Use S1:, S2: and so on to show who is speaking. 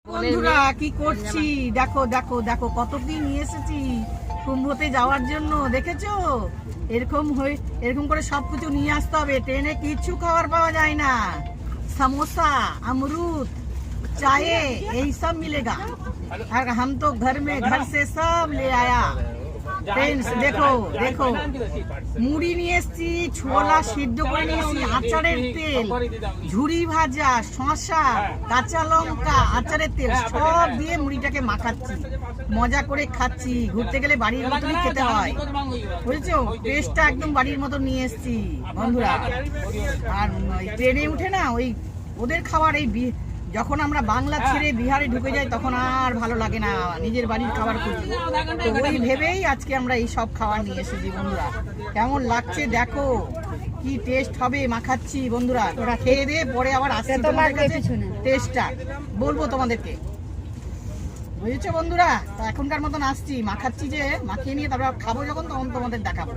S1: বন্ধুরা কি করছি দেখো দেখো দেখো কত কি নিয়ে এসেছি কুম্ভতে যাওয়ার জন্য। দেখেছো এরকম করে সবকিছু নিয়ে আসতে হবে। ট্রেনে কিচ্ছু খাবার পাওয়া যায় না। समोसा अमरूद चाय यही सब मिलेगा। और हम तो घर से सब ले आया। फ्रेंड्स देखो देखो মুড়ি নিয়ে এসেছি, ছোলা সিদ্ধ করে নিয়েছি, আচারের তেল, ঝুরি ভাজা, শসা, কাঁচা লঙ্কা, আচারের তেল সব দিয়ে মুড়িটাকে মাখাচ্ছি, মজা করে খাচ্ছি। ঘুরতে গেলে বাড়ির মতনই খেতে হয়, বুঝেছো? টেস্টটা একদম বাড়ির মতন নিয়ে এসেছি বন্ধুরা। আর ট্রেনে উঠে না ওই ওদের খাবার, এই যখন আমরা বাংলা ছেড়ে বিহারে ঢুকে যাই তখন আর ভালো লাগে না, নিজের বাড়ির খাবার খুঁজি। তো ওই ভেবেই আজকে আমরা এই সব খাবার নিয়ে এসেছি বন্ধুরা। কেমন লাগছে দেখো, কি টেস্ট হবে মাখাচ্ছি বন্ধুরা। তোরা খেয়ে দিয়ে পরে আবার আসছে তোমাদের কাছে টেস্টটা বলবো তোমাদেরকে, বুঝেছো বন্ধুরা? তো এখনকার মতন আসছি, মাখাচ্ছি, যে মাখিয়ে নিয়ে তারপর খাবো যখন তখন তোমাদের দেখাবো।